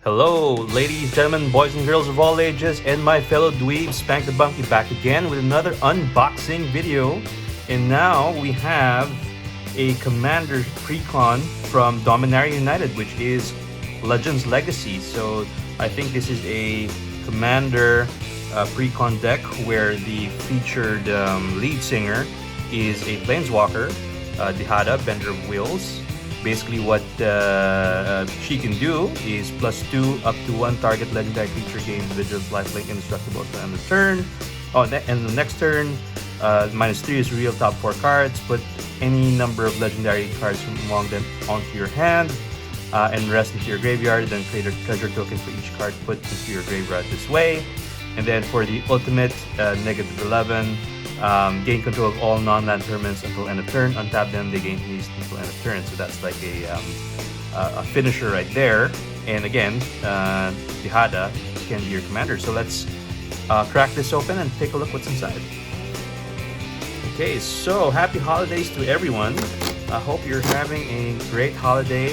Hello, ladies, gentlemen, boys and girls of all ages, and my fellow dweebs, Spank the Bunky back again with another unboxing video. And now we have a Commander Precon from Dominaria United, which is Legends Legacy. So I think this is a Commander Precon deck where the featured lead singer is a Planeswalker, Dihada, Bender of Wills. Basically, what she can do is +2 up to 1 target legendary creature gains Vigilance, Lifelink, Indestructible to end the turn. And the next turn, -3 is real top 4 cards. Put any number of legendary cards from among them onto your hand and rest into your graveyard. Then create a treasure token for each card put into your graveyard this way. And then for the ultimate, -11. Gain control of all non-land permanents until end of turn. Untap them, they gain haste until end of turn. So that's like a finisher right there. And again, Dihada can be your commander. So let's crack this open and take a look what's inside. Okay, so happy holidays to everyone. I hope you're having a great holiday.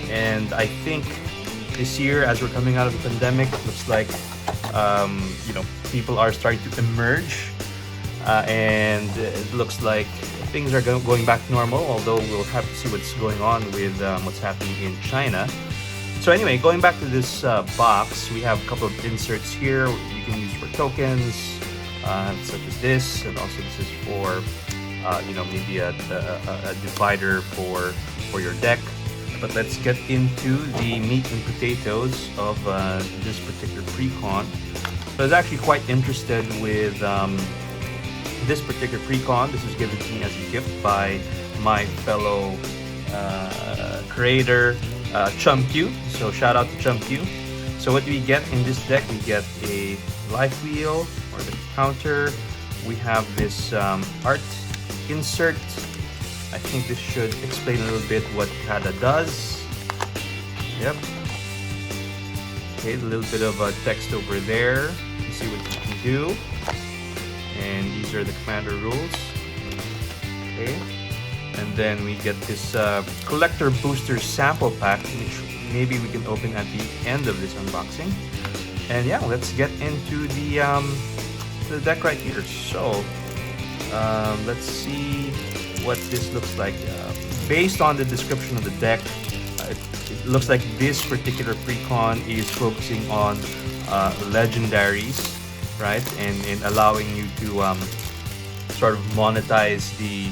And I think this year, as we're coming out of the pandemic, it looks like people are starting to emerge, and it looks like things are going back to normal, although we'll have to see what's going on with what's happening in China. So anyway, going back to this box, we have a couple of inserts here you can use for tokens, such as this, and also this is for maybe a divider for your deck. But let's get into the meat and potatoes of this particular Precon. So I was actually quite interested with this particular Precon. This was given to me as a gift by my fellow creator, ChumQ. So shout out to ChumQ. So what do we get in this deck? We get a life wheel or the counter. We have this art insert. I think this should explain a little bit what Dihada does. Yep. Okay, a little bit of text over there. You see what you can do. And these are the commander rules. Okay. And then we get this collector booster sample pack, which maybe we can open at the end of this unboxing. And yeah, let's get into the deck right here. So let's see what this looks like. Based on the description of the deck, it looks like this particular Precon is focusing on legendaries, right? And allowing you to sort of monetize the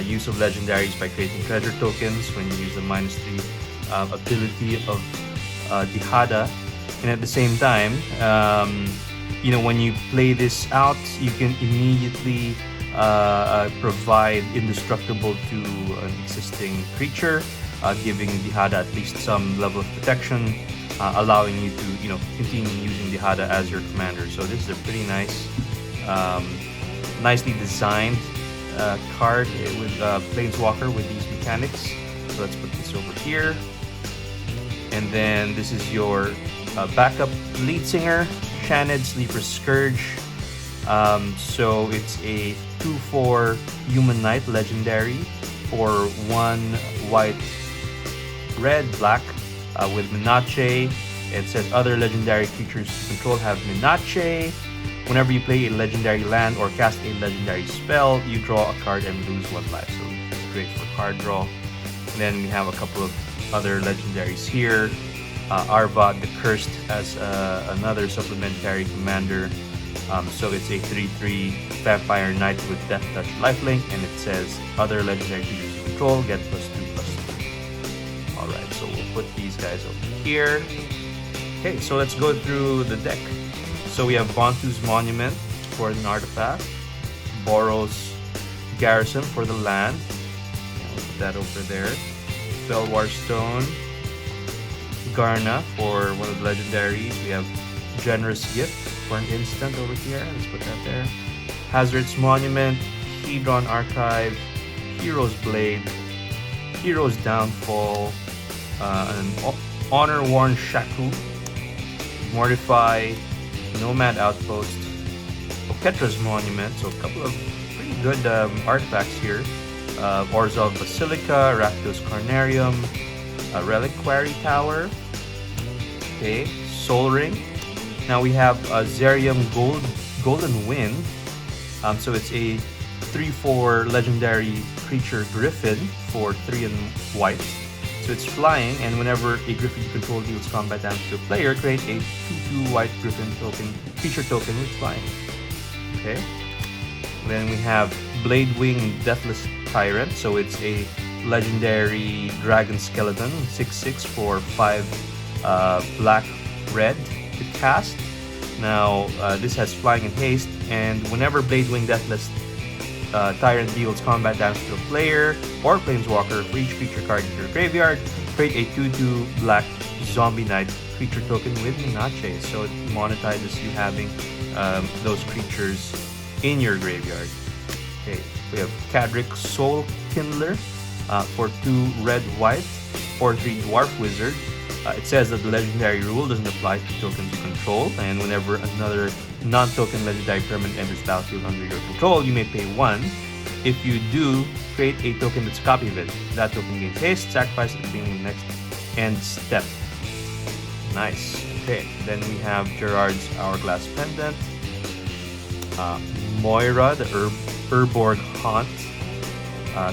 use of legendaries by creating treasure tokens when you use the -3 ability of Dihada. And at the same time, when you play this out, you can immediately provide indestructible to an existing creature, giving Dihada at least some level of protection, allowing you to continue using Dihada as your commander. So this is a pretty nice, nicely designed card with Planeswalker with these mechanics. So let's put this over here. And then this is your backup lead singer, Shanid Sleeper Scourge. So it's a 2/4 Human Knight legendary for 1 white, red, black with Minache. It says other legendary creatures you control have Minache. Whenever you play a legendary land or cast a legendary spell, you draw a card and lose 1 life. So it's great for card draw. And then we have a couple of other legendaries here. Arva the Cursed as another supplementary commander. So it's a 3/3 Vampire Knight with Death Touch Lifelink, and it says other legendary creatures you control get +2/+2. Alright, so we'll put these guys over here. Okay, so let's go through the deck. So we have Bontu's Monument for an artifact, Boros Garrison for the land, and we'll put that over there. Felwar Stone, Garna for one of the legendaries. We have Generous Gift for an instant over here. Let's put that there. Hazard's Monument, Hedron Archive, Hero's Blade, Hero's Downfall, an Honor Worn Shaku, Mortify, Nomad Outpost, Oketra's Monument. So a couple of pretty good artifacts here. Orzhov Basilica, Rakdos Carnarium, a Reliquary Tower. Okay, Soul Ring. Now we have a Zerium Golden Wind. So it's a 3/4 legendary creature Griffin for 3 and white. So it's flying, and whenever a Griffin you control deals combat damage to a player, create a 2/2 white Griffin token, creature token with flying. Okay. Then we have Bladewing Deathless Tyrant. So it's a legendary dragon skeleton, 6/6 for 5 black red to cast. Now this has flying and haste, and whenever Bladewing Deathless Tyrant deals combat damage to a player or planeswalker, for each creature card in your graveyard, create a 2/2 black zombie knight creature token with Minache. So it monetizes you having those creatures in your graveyard. Okay, we have Kadric Soul Kindler for 2 red white or 3 dwarf wizard. It says that the legendary rule doesn't apply to tokens you control, and whenever another non-token legendary permanent enters battlefield under your control, you may pay 1. If you do, create a token that's a copy of it. That token gains haste, sacrifice at the beginning of the next end step. Nice. Okay, then we have Gerard's Hourglass Pendant, Moira, the Urborg Haunt,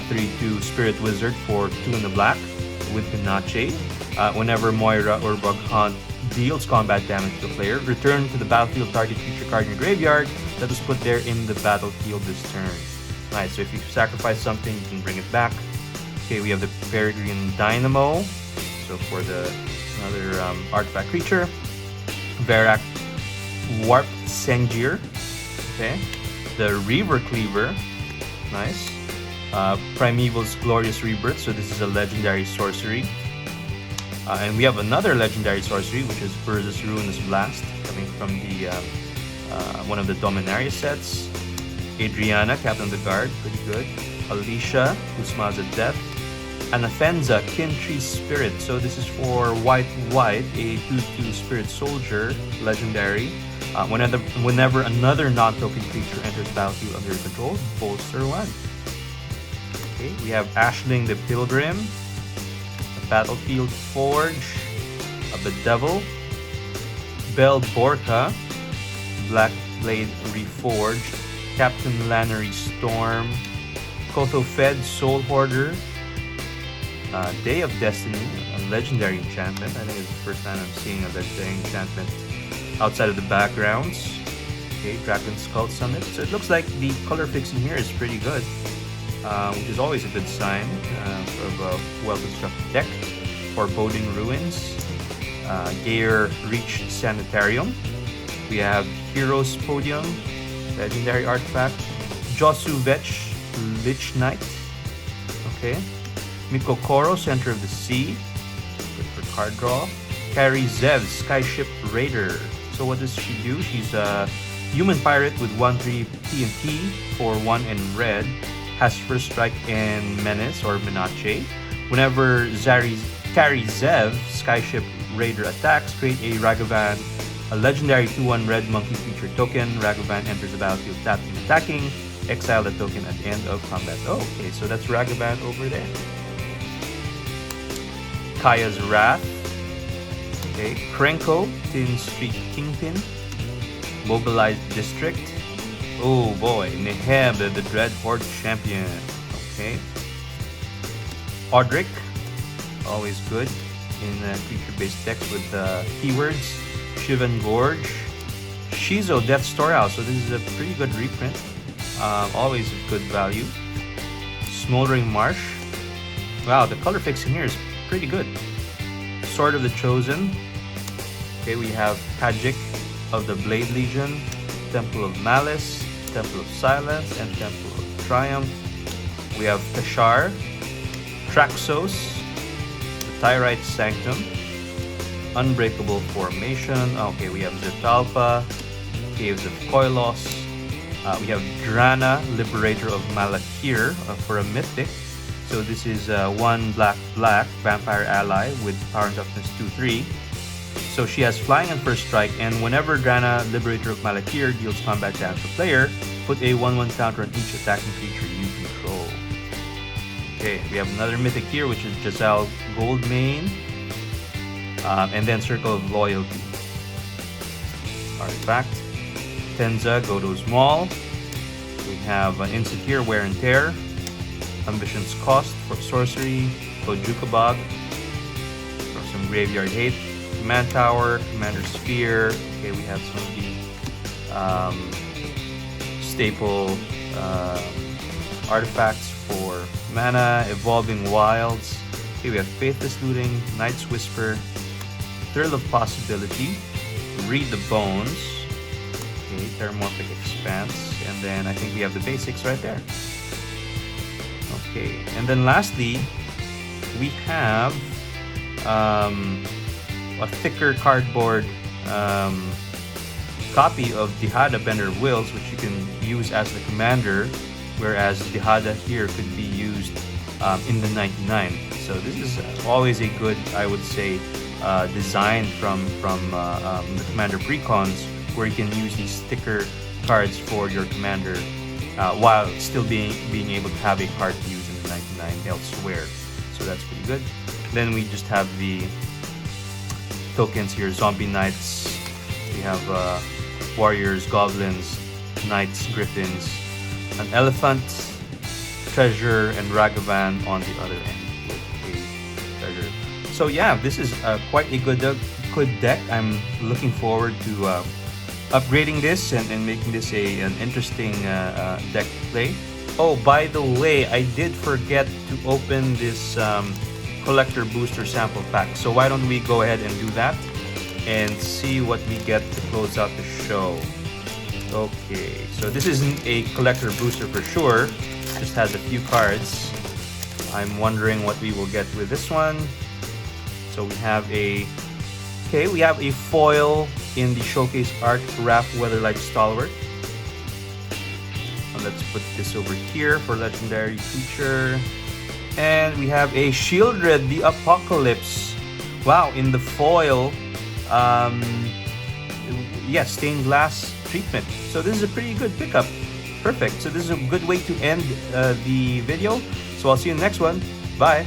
3/2 Spirit Wizard for 2 in the black with Minache. Whenever Moira Urborg Haunt deals combat damage to the player, return to the battlefield target creature card in your graveyard that was put there in the battlefield this turn. Nice, so if you sacrifice something, you can bring it back. Okay, we have the Peregrine Dynamo. So for the another artifact creature, Verak Warp Sengier. Okay, the Reaver Cleaver. Nice. Primeval's Glorious Rebirth. So this is a legendary sorcery. And we have another legendary sorcery, which is Urza's Ruinous Blast, coming from the one of the Dominaria sets. Adriana, Captain of the Guard, pretty good. Alicia, Who Smiles at Death. Anafenza, Kin Tree Spirit. So this is for white, a 2/2 Spirit Soldier, legendary. Whenever another non-token creature enters battlefield under your control, bolster 1. Okay, we have Ashling the Pilgrim, Battlefield Forge, a Bedevil, Bell Borka, Black Blade Reforged, Captain Lannery Storm, Kotho Fed Soul Hoarder, Day of Destiny, a legendary enchantment. I think it's the first time I'm seeing a legendary enchantment outside of the backgrounds. Okay, Dragon Skull Summit. So it looks like the color fixing here is pretty good, which is always a good sign of a well-constructed deck. Foreboding Ruins, Gayer Reach Sanitarium. We have Heroes Podium, legendary artifact. Josu Vetch, Lich Knight. Okay. Mikokoro, Center of the Sea. Good for card draw. Carrie Zev, Skyship Raider. So what does she do? She's a human pirate with 1/3 TNT for 1 and red. Has first strike and menace or Minache. Whenever Carrie Zev, Skyship Raider attacks, create a Ragavan, a legendary 2/1 red monkey creature token. Ragavan enters the battlefield tapping and attacking. Exile the token at the end of combat. Oh, okay, so that's Ragavan over there. Kaya's Wrath. Okay, Krenko, Tin Street Kingpin. Mobilized District. Oh boy, Neheb, the Dread Horde Champion. Okay. Audric, always good in creature-based decks with keywords. Shivan Gorge. Shizo, Death Storehouse. So this is a pretty good reprint. Always of good value. Smoldering Marsh. Wow, the color fixing here is pretty good. Sword of the Chosen. Okay, we have Kajik of the Blade Legion, Temple of Malice, Temple of Silence, and Temple of Triumph. We have Tashar, Traxos, the Tyrite Sanctum, Unbreakable Formation. Okay, we have Zetalpa, Caves of Koilos. We have Drana, Liberator of Malakir for a Mythic. So this is 1 black vampire ally with power and toughness 2/3. So she has flying and first strike, and whenever Drana, Liberator of Malakir, deals combat damage to player, put a 1/1 counter on each attacking creature you control. Okay, we have another mythic here, which is Giselle Goldmane. And then Circle of Loyalty. Artifact. Tenza, Godo's Maul. We have Insecure, Wear and Tear. Ambition's Cost for sorcery. Kojukabog for some graveyard hate. Command Tower, Commander Sphere. Okay, we have some of the staple artifacts for mana. Evolving Wilds. Okay, we have Faithless Looting, Knight's Whisper, Thrill of Possibility, Read the Bones, okay, Terramorphic Expanse, and then I think we have the basics right there. Okay, and then lastly, we have a thicker cardboard copy of Dihada Bender of Wills, which you can use as the commander, whereas Dihada here could be used in the 99. So this is always a good, I would say, design from the Commander Precons, where you can use these thicker cards for your commander while still being able to have a card to use in the 99 elsewhere. So that's pretty good. Then we just have the tokens here: Zombie Knights. We have Warriors, Goblins, Knights, Griffins, an Elephant, Treasure, and Ragavan on the other end with a treasure. So yeah, this is quite a good deck. I'm looking forward to upgrading this and making this an interesting deck to play. Oh, by the way, I did forget to open this collector booster sample pack. So why don't we go ahead and do that and see what we get to close out the show. Okay, so this isn't a collector booster for sure. Just has a few cards. I'm wondering what we will get with this one. So we have a foil in the showcase art, Raph Weatherlight Stalwart. Let's put this over here for legendary creature. And we have a Shieldred, the Apocalypse. Wow, in the foil, stained glass treatment. So this is a pretty good pickup. Perfect. So this is a good way to end the video. So I'll see you in the next one. Bye.